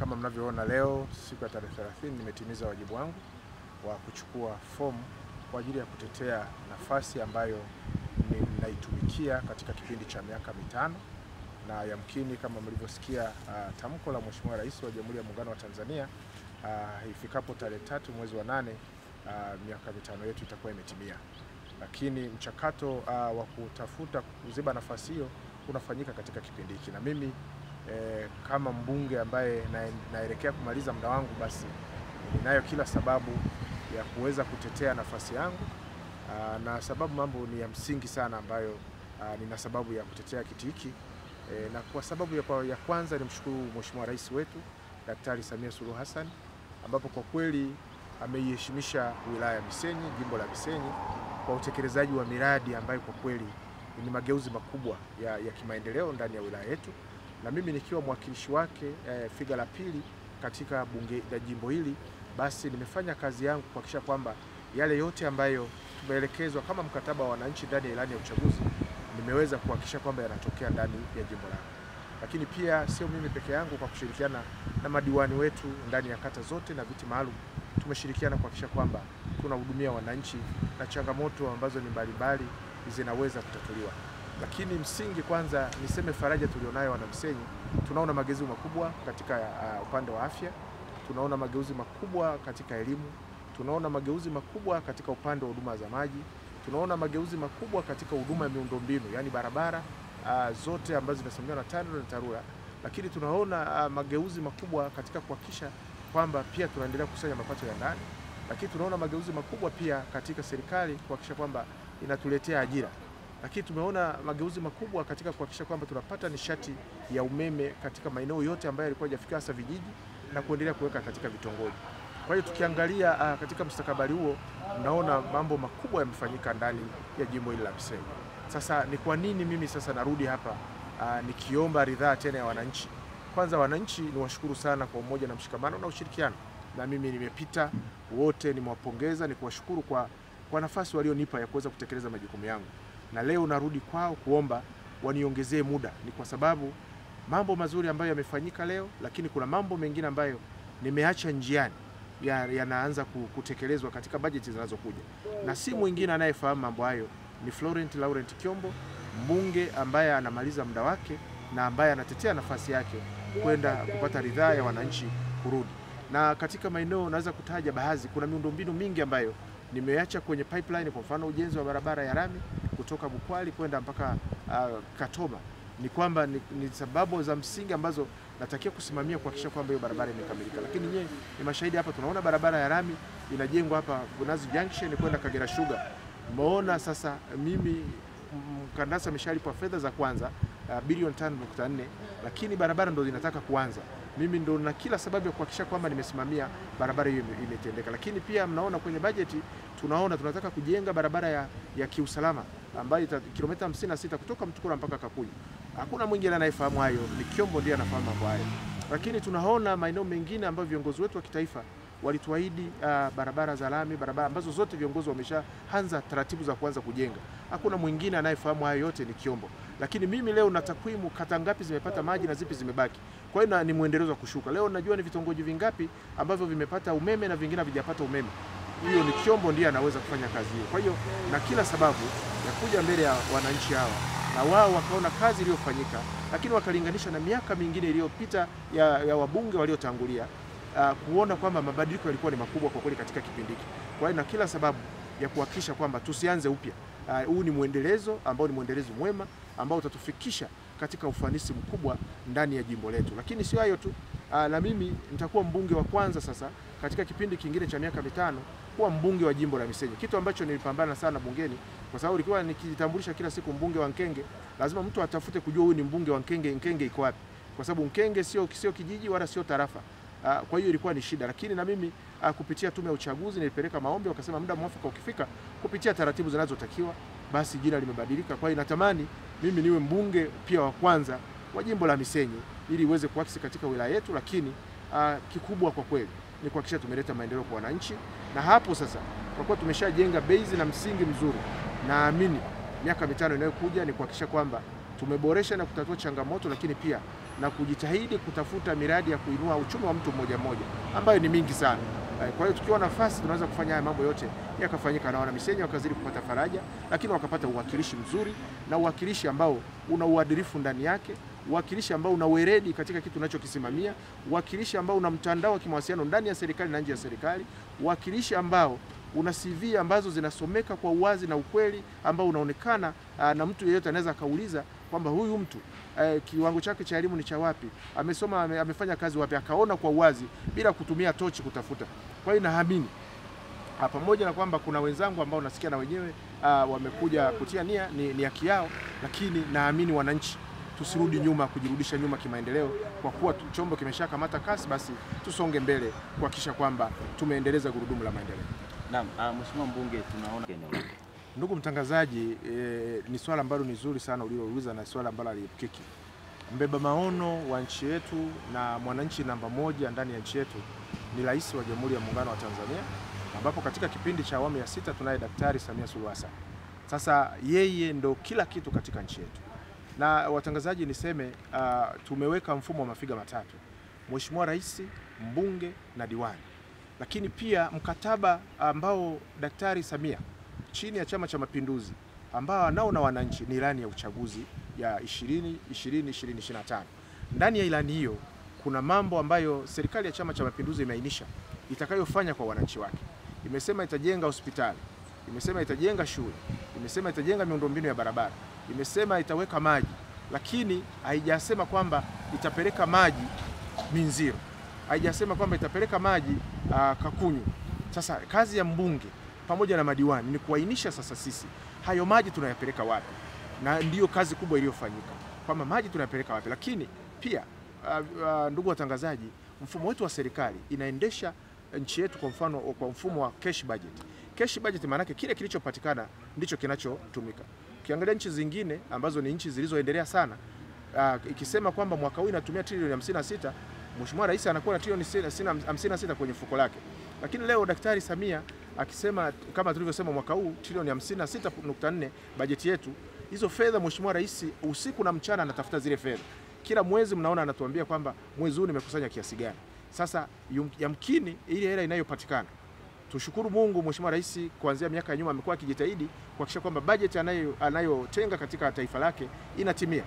Kama mnavyoona leo siku ya tarehe 30 nimetimiza wajibu wangu wa kuchukua fomu kwa ajili ya kutetea nafasi ambayo ninaitumikia katika kipindi cha miaka mitano, na yamkini kama mlivyosikia tamko la Mheshimiwa Rais wa Jamhuri ya Muungano wa Tanzania, ifikapo tarehe 3 mwezi wa 8 miaka mitano yetu itakuwa imetimia. Lakini mchakato wa kutafuta kuziba nafasi hiyo unafanyika katika kipindi hiki, na mimi kama mbunge ambaye naelekea kumaliza muda wangu, basi ninayo kila sababu ya kuweza kutetea nafasi yangu, na sababu mambo ni ya msingi sana ambayo nina sababu ya kutetea kiti hiki. Na kwa sababu ya kwanza nimshukuru Mheshimiwa Rais wetu Daktari Samia Suluhu Hassan, ambapo kwa kweli ameiheshimisha wilaya ya Misenyi, jimbo la Misenyi, kwa utekelezaji wa miradi ambayo kwa kweli ni mageuzi makubwa ya kimaendeleo ndani ya wilaya yetu, na mimi nikiwa mwakilishi wake figa la pili katika bunge la jimbo hili, basi nimefanya kazi yangu kuhakikisha kwamba yale yote ambayo tumeelekezwa kama mkataba wa wananchi ndani ya ilani ya uchaguzi nimeweza kuhakikisha kwamba yanatokea ndani ya jimbo langu. Lakini pia sio mimi peke yangu, kwa kushirikiana na madiwani wetu ndani ya kata zote na viti maalum, tumeshirikiana kuhakikisha kwamba tunahudumia wananchi na changamoto ambazo ni mbalimbali zinaweza kutatuliwa. Lakini msingi kwanza niseme faraja tulionayo wana Misenyi, tunaona mageuzi makubwa katika upande wa afya, tunaona mageuzi makubwa katika elimu, tunaona mageuzi makubwa katika upande wa huduma za maji, tunaona mageuzi makubwa katika huduma ya miundombinu, yani barabara zote ambazo zinasimamiwa na TANROADS na TARURA. Lakini tunaona mageuzi makubwa katika kuhakikisha kwamba pia tunaendelea kukusanya mapato ya ndani, lakini tunaona mageuzi makubwa pia katika serikali kuhakikisha kwamba inatuletea ajira. Lakini tumeona mageuzi makubwa katika kuhakikisha kwamba tunapata nishati ya umeme katika maeneo yote ambayo yalikuwa hajafikia, hasa vijiji, na kuendelea kuweka katika vitongoji. Kwa hiyo tukiangalia katika mustakabali huo, mnaona mambo makubwa yamefanyika ndani ya jimbo hili la Misenyi. Sasa ni kwa nini mimi sasa narudi hapa nikiomba ridhaa tena ya wananchi? Kwanza wananchi niwashukuru sana kwa umoja na mshikamano na ushirikiano, na mimi nimepita wote, nimewapongeza, ni kuwashukuru kwa nafasi walionipa ya kuweza kutekeleza majukumu yangu. Na leo narudi kwao kuomba waniongezee muda, ni kwa sababu mambo mazuri ambayo yamefanyika leo, lakini kuna mambo mengine ambayo nimeacha njiani yanaanza kutekelezwa katika bajeti zinazokuja, na si mwingine anayefahamu mambo hayo ni Florent Laurent Kiombo, mbunge ambaye anamaliza muda wake na ambaye anatetea nafasi yake kwenda kupata ridhaa ya wananchi kurudi. Na katika maeneo naweza kutaja baadhi, kuna miundombinu mingi ambayo nimeacha kwenye pipeline, kwa mfano ujenzi wa barabara ya rami kutoka Bukwali kwenda mpaka Katoma. Ni kwamba ni sababu za msingi ambazo natakiwa kusimamia kuhakikisha kwamba hiyo barabara imekamilika. Lakini nyewe ni mashahidi hapa, tunaona barabara ya rami inajengwa hapa Bunazi Junction kwenda Kagera Sugar. Umeona sasa, mimi mkandarasi ameshalipwa fedha za kwanza bilioni 5.4, lakini barabara ndo inataka kuanza. Mimi ndo na kila sababu ya kuhakikisha kwamba nimesimamia barabara hiyo imetendeka. Lakini pia mnaona kwenye bajeti tunataka kujenga barabara ya kiusalama ambayo kilomita 56 kutoka Mtukula mpaka Kakuyu. Hakuna mwingine anayefahamu hayo, ni Kiombo ndiye anafahamu mambo hayo. Lakini tunaona maeneo mengine ambayo viongozi wetu wa kitaifa walituahidi barabara za lami, barabara ambazo zote viongozi wameshaanza taratibu za kuanza kujenga. Hakuna mwingine anayefahamu hayo yote, ni Kiombo. Lakini mimi leo na takwimu kata ngapi zimepata maji na zipi zimebaki. Kwa hiyo ni muendelezo wa kushuka. Leo najua ni vitongoji vingapi ambavyo vimepata umeme na vingine havijapata umeme. Hiyo ni Kiombo ndiye anaweza kufanya kazi hiyo. Kwa hiyo na kila sababu ya kuja mbele ya wananchi hawa, na wao wakaona kazi iliyofanyika, lakini wakalinganisha na miaka mingine iliyopita ya wabunge waliotangulia, kuona kwamba mabadiliko yalikuwa ni makubwa kwa kweli katika kipindi hiki. Kwa hiyo na kila sababu ya kuhakikisha kwamba tusianze upya. Huu ni muendelezo ambao ni muendelezo mwema ambao utatufikisha katika ufanisi mkubwa ndani ya jimbo letu. Lakini sio hayo tu, na mimi nitakuwa mbunge wa kwanza sasa katika kipindi kingine cha miaka mitano kuwa mbunge wa jimbo la Misenyi, kitu ambacho nilipambana sana bungeni, kwa sababu nilikuwa nikijitambulisha kila siku mbunge wa Nkenge. Lazima mtu atafute kujua huyu ni mbunge wa Nkenge, Nkenge iko wapi, kwa sababu Nkenge sio kijiji wala sio tarafa. Kwa hiyo ilikuwa ni shida, lakini na mimi kupitia tume ya uchaguzi nilipeleka maombi, wakasema muda mwafaka ukifika, kupitia taratibu zinazotakiwa, basi jina limebadilika. Kwa hiyo natamani mimi niwe mbunge pia wa kwanza wa jimbo la Misenyi ili iweze kuakisi katika wilaya yetu. Lakini kikubwa kwa kweli ni kuhakikisha tumeleta maendeleo kwa wananchi, na hapo sasa kwa kuwa tumeshajenga base na msingi mzuri, naamini miaka mitano inayokuja ni kuhakikisha kwamba tumeboresha na kutatua changamoto, lakini pia na kujitahidi kutafuta miradi ya kuinua uchumi wa mtu mmoja mmoja ambayo ni mingi sana. Kwa hiyo tukiwa nafasi tunaweza kufanya haya mambo yote yakafanyika na wanamisenyi wakazidi kupata faraja, lakini wakapata uwakilishi mzuri na uwakilishi ambao una uadilifu ndani yake, uwakilishi ambao una weledi katika kitu unachokisimamia, uwakilishi ambao una mtandao wa kimawasiliano ndani ya serikali na nje ya serikali, uwakilishi ambao una CV ambazo zinasomeka kwa uwazi na ukweli ambao unaonekana na mtu yeyote anaweza akauliza kwamba huyu mtu kiwango chake cha elimu ni cha wapi, amesoma amefanya kazi wapi, akaona kwa uwazi bila kutumia tochi kutafuta. Kwa hiyo naamini pamoja na kwamba kuna wenzangu ambao nasikia na wenyewe wamekuja kutia nia, ni haki yao, lakini naamini wananchi tusirudi nyuma, kujirudisha nyuma kimaendeleo. Kwa kuwa chombo kimeshakamata kasi, basi tusonge mbele kuhakikisha kwamba tumeendeleza gurudumu la maendeleo. Naam, Mheshimiwa Mbunge, tunaona eneo. Ndugu mtangazaji, ni swala ambalo ni zuri sana ulilouliza na swala ambalo aliepukiki. Mbeba maono wa nchi yetu na mwananchi namba moja ndani ya nchi yetu ni Rais wa Jamhuri ya Muungano wa Tanzania, ambapo katika kipindi cha awamu ya 6 tunaye Daktari Samia Suluhu Hassan. Sasa yeye ndo kila kitu katika nchi yetu. Na watangazaji, niseme tumeweka mfumo wa mafiga matatu: Mheshimiwa Rais, mbunge na diwani. Lakini pia mkataba ambao Daktari Samia chini ya Chama cha Mapinduzi ambao anao na wananchi ni ilani ya uchaguzi ya 2020-2025. Ndani ya ilani hiyo kuna mambo ambayo serikali ya Chama cha Mapinduzi imeainisha itakayofanya kwa wananchi wake. Imesema itajenga hospitali, imesema itajenga shule, imesema itajenga miundombinu ya barabara, imesema itaweka maji, lakini haijasema kwamba itapeleka maji Minziro, haijasema kwamba itapeleka maji Kakunyu. Sasa kazi ya mbunge pamoja na madiwani ni kuainisha sasa sisi hayo maji tunayapeleka wapi, na ndiyo kazi kubwa iliyofanyika kwamba maji tunayapeleka wapi. Lakini pia ndugu watangazaji, mfumo wetu wa serikali inaendesha nchi yetu kwa mfumo wa cash budget. Cash budget maana yake kile kilichopatikana ndicho kinachotumika. Ukiangalia nchi zingine ambazo ni nchi zilizoendelea sana, ikisema kwamba mwaka huu inatumia trilioni 56, Mheshimiwa Rais anakuwa na trilioni 56 kwenye mfuko lake. Lakini leo Daktari Samia akisema kama tulivyosema mwaka huu trilioni 56.4 bajeti yetu, hizo fedha Mheshimiwa Rais usiku na mchana anatafuta zile fedha. Kila mwezi mnaona anatuambia kwamba mwezi huu nimekusanya kiasi gani. Sasa yamkini ile hela inayopatikana, tushukuru Mungu, Mheshimiwa Rais kuanzia miaka ya nyuma amekuwa akijitahidi kuhakikisha kwamba bajeti anayotenga katika taifa lake inatimia.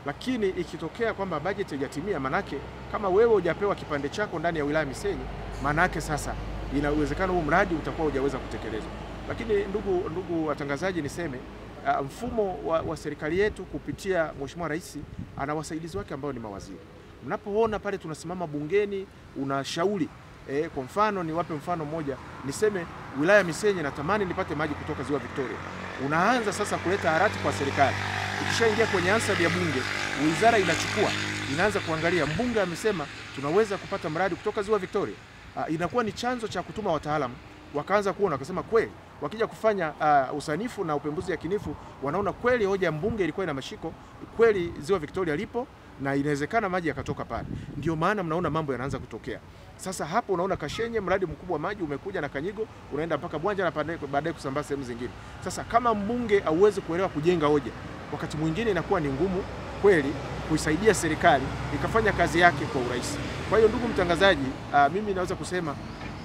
Lakini ikitokea kwamba bajeti haijatimia, manake kama wewe hujapewa kipande chako ndani ya wilaya Misenyi, manake sasa ina uwezekano huu mradi utakuwa hujaweza kutekelezwa. Lakini ndugu watangazaji, niseme mfumo wa serikali yetu kupitia Mheshimiwa Rais ana wasaidizi wake ambao ni mawaziri. Mnapoona pale tunasimama bungeni unashauri, kwa mfano niwape mfano mmoja, niseme wilaya Misenyi natamani nipate maji kutoka Ziwa Victoria. Unaanza sasa kuleta harati kwa serikali. Ikishaingia kwenye answer ya bunge, wizara inachukua, inaanza kuangalia mbunge amesema tunaweza kupata mradi kutoka Ziwa Victoria. Inakuwa ni chanzo cha kutuma wataalamu, wakaanza kuona, wakasema kweli, wakija kufanya usanifu na upembuzi yakinifu, wanaona kweli hoja ya mbunge ilikuwa ina mashiko, kweli Ziwa Victoria lipo na inawezekana maji yakatoka pale. Ndio maana mnaona mambo yanaanza kutokea. Sasa hapo unaona Kashenye, mradi mkubwa wa maji umekuja na Kanyigo unaenda mpaka Bwanja na baadaye kusambaza sehemu zingine. Sasa kama mbunge hauwezi kuelewa kujenga hoja, wakati mwingine inakuwa ni ngumu kweli kuisaidia serikali ikafanya kazi yake kwa urahisi. Kwa hiyo ndugu mtangazaji, mimi naweza kusema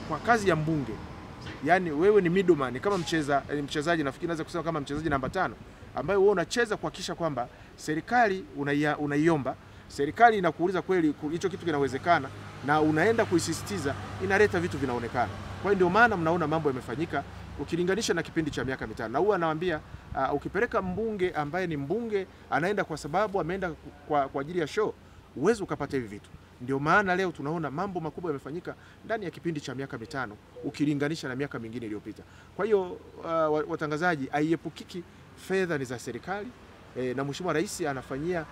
kwa kazi ya mbunge, yani wewe ni middleman, kama mchezaji, nafikiri naweza kusema kama mchezaji namba 5 ambaye wewe unacheza kuhakikisha kwamba serikali unaiomba, serikali inakuuliza kweli hicho kitu kinawezekana, na unaenda kuisisitiza, inaleta vitu vinaonekana. Kwa hiyo ndio maana mnaona mambo yamefanyika ukilinganisha na kipindi cha miaka 5. Na huwa anawaambia ukipeleka mbunge ambaye ni mbunge anaenda kwa sababu ameenda kwa ajili ya show, uwezo ukapata hivi vitu. Ndio maana leo tunaona mambo makubwa yamefanyika ndani ya kipindi cha miaka 5 ukilinganisha na miaka mingine iliyopita. Kwa hiyo watangazaji, haiepukiki, fedha ni za serikali na Mheshimiwa Rais anafanyia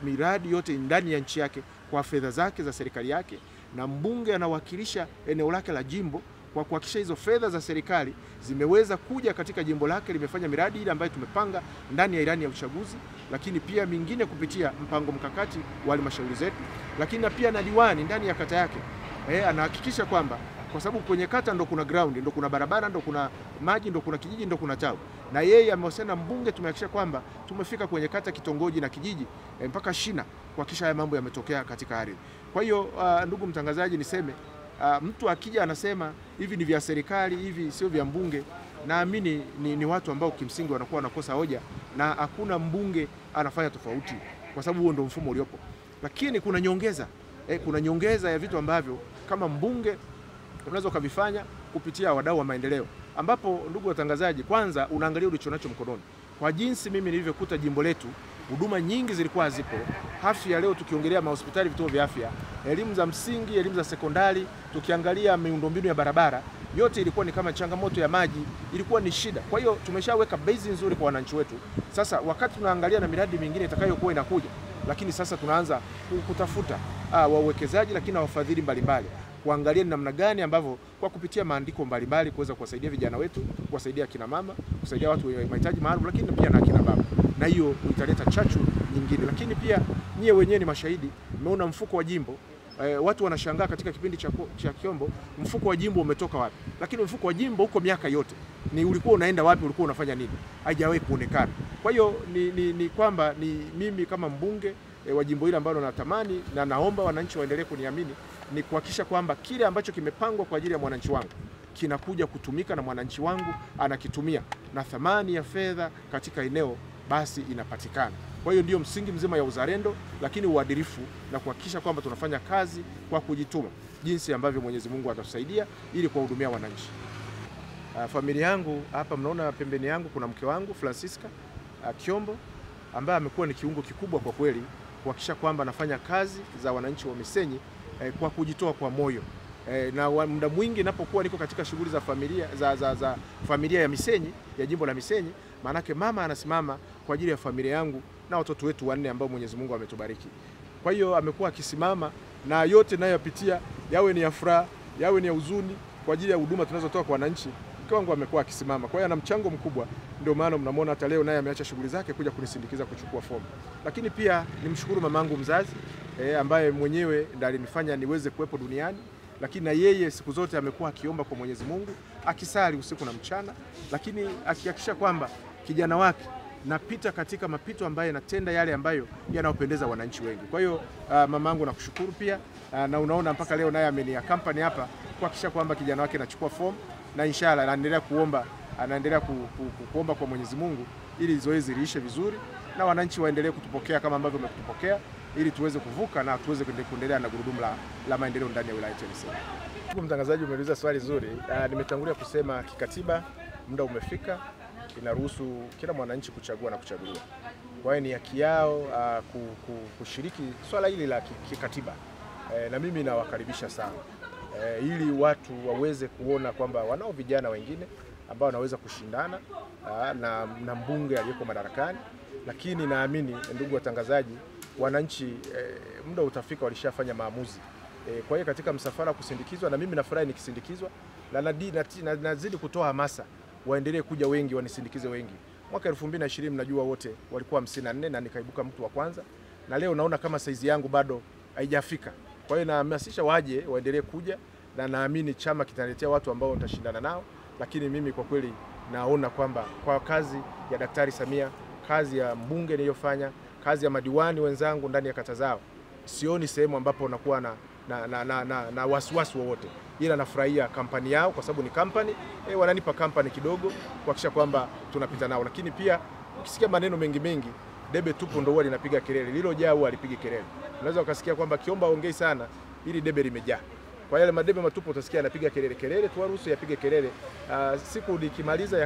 miradi yote ndani ya nchi yake kwa fedha zake za serikali yake, na mbunge anawakilisha eneo lake la jimbo kwa kuhakikisha hizo fedha za serikali zimeweza kuja katika jimbo lake, limefanya miradi ile ambayo tumepanga ndani ya ilani ya uchaguzi, lakini pia mingine kupitia mpango mkakati wa halmashauri zetu, lakini pia na diwani ndani ya kata yake anahakikisha kwamba kwa sababu kwenye kata ndo kuna ground, ndo kuna barabara, ndo kuna maji, ndo kuna kijiji, ndo kuna tawi. Na yeye amewasiliana na mbunge, tumehakikisha kwamba tumefika kwenye kata, kitongoji na kijiji mpaka shina kuhakikisha haya mambo yametokea katika ardhi. Kwa hiyo ndugu mtangazaji, niseme mtu akija anasema hivi ni vya serikali, hivi sio vya mbunge, naamini ni watu ambao kimsingi wanakuwa wanakosa hoja, na hakuna mbunge anafanya tofauti, kwa sababu huo ndio mfumo uliopo. Lakini kuna nyongeza, kuna nyongeza ya vitu ambavyo kama mbunge unaweza kuvifanya kupitia wadau wa maendeleo, ambapo ndugu watangazaji, kwanza unaangalia ulichonacho mkononi. Kwa jinsi mimi nilivyokuta jimbo letu, huduma nyingi zilikuwa hazipo. Afya leo tukiongelea mahospitali, vituo vya afya, elimu za msingi, elimu za sekondari, tukiangalia miundombinu ya barabara, yote ilikuwa ni kama changamoto ya maji, ilikuwa ni shida. Kwa hiyo tumeshaweka base nzuri kwa wananchi wetu. Sasa wakati tunaangalia na miradi mingine itakayokuwa inakuja, lakini sasa tunaanza kutafuta wawekezaji, lakini na wafadhili mbalimbali, kuangalia ni namna gani ambavyo kwa kupitia maandiko mbalimbali kuweza kuwasaidia vijana wetu, kuwasaidia akina mama, kusaidia watu wenye mahitaji maalum, lakini pia na akina baba. Na hiyo italeta chachu nyingine. Lakini pia nyie wenyewe ni mashahidi, mmeona mfuko wa jimbo. Watu wanashangaa katika kipindi cha Kiombo, mfuko wa jimbo umetoka wapi? Lakini mfuko wa jimbo huko miaka yote ni ulikuwa unaenda wapi, ulikuwa unafanya nini? Haijawahi kuonekana. Kwa hiyo ni kwamba ni mimi kama mbunge wa jimbo hili ambalo natamani na naomba wananchi waendelee kuniamini, ni kuhakikisha kwamba kile ambacho kimepangwa kwa ajili ya mwananchi wangu kinakuja kutumika na mwananchi wangu anakitumia, na thamani ya fedha katika eneo basi inapatikana. Kwa hiyo ndio msingi mzima ya uzalendo, lakini uadilifu, na kuhakikisha kwamba tunafanya kazi kwa kujituma jinsi ambavyo Mwenyezi Mungu atatusaidia ili kuwahudumia wananchi. Familia yangu hapa mnaona pembeni yangu kuna mke wangu Francisca Kiombo, ambaye amekuwa ni kiungo kikubwa kwa kweli kuhakikisha kwamba nafanya kazi za wananchi wa Misenyi kwa kujitoa kwa moyo. Na muda mwingi ninapokuwa niko katika shughuli za familia za familia ya Misenyi, ya jimbo la Misenyi, maanake mama anasimama kwa ajili ya familia yangu na watoto wetu 4 ambao Mwenyezi Mungu ametubariki. Kwa hiyo amekuwa akisimama, na yote nayopitia, yawe ni ya furaha, yawe ni ya huzuni, kwa ajili ya huduma tunazotoa kwa wananchi, mke wangu amekuwa akisimama. Kwa hiyo ana mchango mkubwa, ndio maana mnamwona hata leo naye ameacha shughuli zake kuja kunisindikiza kuchukua fomu. Lakini pia nimshukuru mamangu mzazi ambaye mwenyewe ndiye alinifanya niweze kuwepo duniani, lakini na yeye siku zote amekuwa akiomba kwa Mwenyezi Mungu, akisali usiku na mchana, lakini akihakikisha kwamba kijana wake napita katika mapito ambayo natenda yale ambayo yanawapendeza wananchi wengi. Kwa hiyo mamangu nakushukuru pia, na unaona mpaka leo naye amenia company hapa kuhakikisha kwamba kijana wake anachukua fomu, na inshallah anaendelea kuomba kwa Mwenyezi Mungu ili zoezi liishe vizuri na wananchi waendelee kutupokea kama ambavyo wametupokea, ili tuweze kuvuka na tuweze kuendelea na gurudumu la maendeleo ndani ya wilaya ya Misenyi. Ndugu mtangazaji, umeuliza swali zuri. Nimetangulia kusema kikatiba muda umefika, inaruhusu kila mwananchi kuchagua na kuchaguliwa. Kwa hiyo ni haki yao kushiriki swala hili la kikatiba, na mimi nawakaribisha sana ili watu waweze kuona kwamba wanao vijana wengine ambao wanaweza kushindana na mbunge aliyeko madarakani. Lakini naamini ndugu watangazaji, wananchi muda utafika walishafanya maamuzi. Kwa hiyo katika msafara kusindikizwa, na mimi nafurahi nikisindikizwa, na nazidi kutoa hamasa waendelee kuja wengi, wanisindikize wengi. Mwaka 2020 mnajua wote walikuwa 54 na nikaibuka mtu wa kwanza, na leo naona kama saizi yangu bado haijafika. Kwa hiyo nahamasisha waje waendelee kuja, na naamini chama kitaletea watu ambao nitashindana nao. Lakini mimi kwa kweli naona kwamba kwa kazi ya Daktari Samia, kazi ya mbunge niliyofanya, kazi ya madiwani wenzangu ndani ya kata zao, sioni sehemu ambapo nakuwa na wasiwasi wowote, ila nafurahia kampani yao kwa sababu ni kampani, wananipa kampani kidogo kuhakikisha kwamba tunapita nao. Lakini pia ukisikia maneno mengi, debe tupu ndio huwa linapiga kelele, lililojaa huwa alipigi kelele. Unaweza ukasikia kwamba Kiomba ongei sana, ili debe limejaa. Kwa yale madebe matupu utasikia anapiga kelele, tuwaruhusu yapige kelele. Siku nikimaliza ya